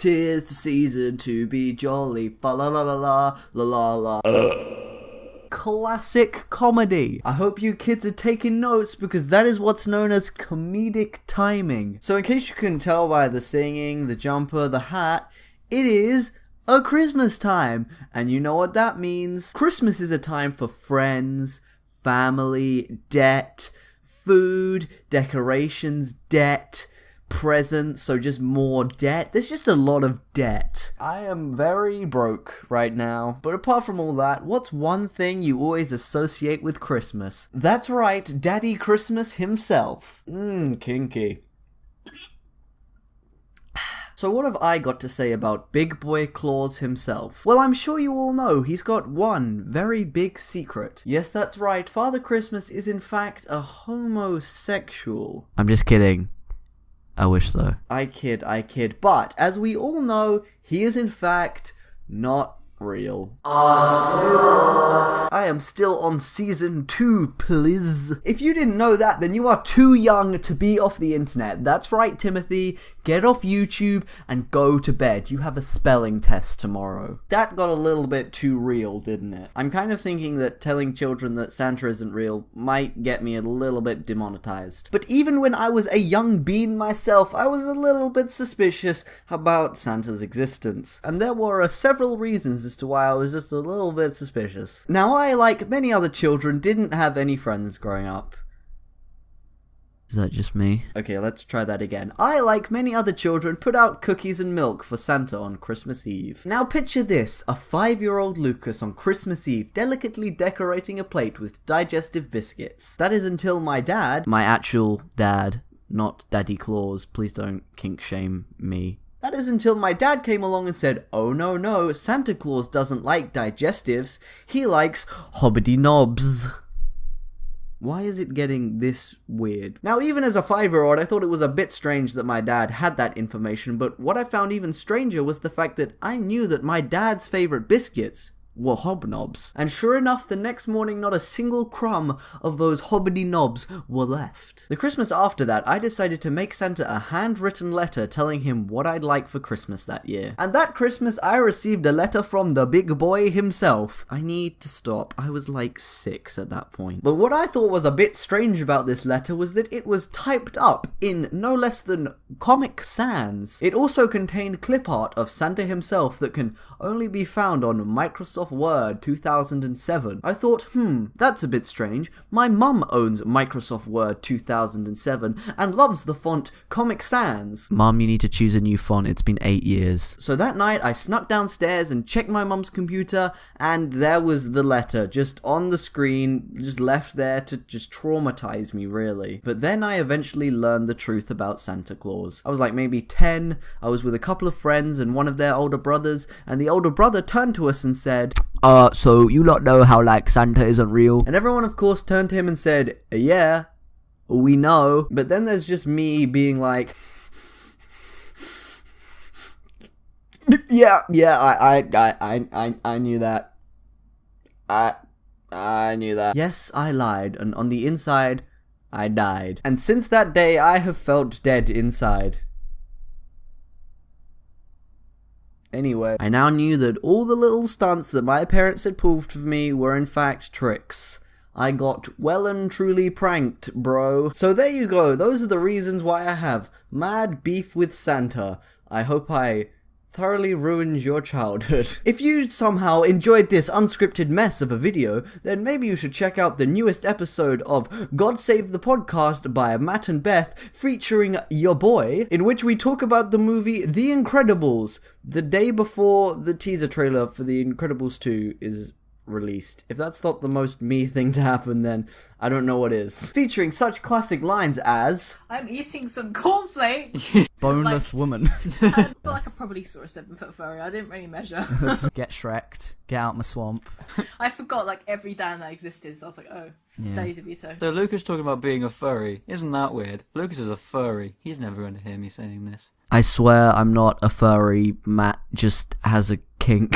'Tis the season to be jolly. Fa la la la la la la la. Classic comedy. I hope you kids are taking notes because that is what's known as comedic timing. So in case you couldn't tell by the singing, the jumper, the hat, it is a Christmas time. And you know what that means. Christmas is a time for friends, family, debt, food, decorations, debt, presents, so just more debt. There's just a lot of debt. I am very broke right now, but apart from all that, what's one thing you always associate with Christmas? That's right, Daddy Christmas himself. Kinky. So what have I got to say about Big Boy Claus himself? Well, I'm sure you all know he's got one very big secret. Yes, that's right, Father Christmas is in fact a homosexual. I'm just kidding. I wish so. I kid. But, as we all know, he is in fact not real. I am still on season 2, please. If you didn't know that, then you are too young to be off the internet. That's right, Timothy. Get off YouTube and go to bed. You have a spelling test tomorrow. That got a little bit too real, didn't it? I'm kind of thinking that telling children that Santa isn't real might get me a little bit demonetized. But even when I was a young bean myself, I was a little bit suspicious about Santa's existence. And there were several reasons as to why I was just a little bit suspicious. Now, I, like many other children, didn't have any friends growing up. Is that just me? Okay, let's try that again. I, like many other children, put out cookies and milk for Santa on Christmas Eve. Now picture this, a 5-year-old Lucas on Christmas Eve delicately decorating a plate with digestive biscuits. That is until my dad, my actual dad, not Daddy Claus, please don't kink shame me. That is until my dad came along and said, oh no, Santa Claus doesn't like digestives, he likes hobbity knobs. Why is it getting this weird? Now, even as a 5-year-old, I thought it was a bit strange that my dad had that information, but what I found even stranger was the fact that I knew that my dad's favorite biscuits were hobnobs. And sure enough, the next morning not a single crumb of those hobbity knobs were left. The Christmas after that, I decided to make Santa a handwritten letter telling him what I'd like for Christmas that year. And that Christmas, I received a letter from the big boy himself. I need to stop. I was like 6 at that point. But what I thought was a bit strange about this letter was that it was typed up in no less than Comic Sans. It also contained clip art of Santa himself that can only be found on Microsoft Word 2007. I thought, that's a bit strange. My mum owns Microsoft Word 2007 and loves the font Comic Sans. Mum, you need to choose a new font. It's been 8 years. So that night I snuck downstairs and checked my mum's computer, and there was the letter just on the screen, just left there to just traumatize me, really. But then I eventually learned the truth about Santa Claus. I was like maybe 10, I was with a couple of friends and one of their older brothers, and the older brother turned to us and said, so you lot know how, like, Santa isn't real? And everyone, of course, turned to him and said, yeah, we know. But then there's just me being like, yeah, I knew that. I knew that. Yes, I lied, and on the inside, I died. And since that day, I have felt dead inside. Anyway, I now knew that all the little stunts that my parents had pulled for me were in fact tricks. I got well and truly pranked, bro. So there you go, those are the reasons why I have mad beef with Santa. I hope I thoroughly ruined your childhood. If you somehow enjoyed this unscripted mess of a video, then maybe you should check out the newest episode of God Save the Podcast by Matt and Beth featuring your boy, in which we talk about the movie The Incredibles, the day before the teaser trailer for The Incredibles 2 is released. If that's not the most me thing to happen, then I don't know what is. Featuring such classic lines as, I'm eating some cornflakes. Boneless woman. I feel like I probably saw a 7-foot furry. I didn't really measure. Get Shrek'd. Get out my swamp. I forgot like every Dan that existed, so I was like, oh, Yeah. Danny DeVito. So Lucas talking about being a furry. Isn't that weird? Lucas is a furry. He's never going to hear me saying this. I swear I'm not a furry. Matt just has a kink.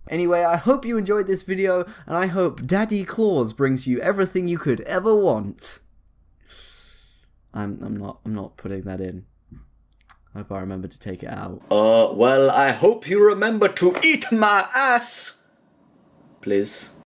Anyway, I hope you enjoyed this video, and I hope Daddy Claus brings you everything you could ever want. I'm not putting that in. I hope I remember to take it out. Well, I hope you remember to eat my ass. Please.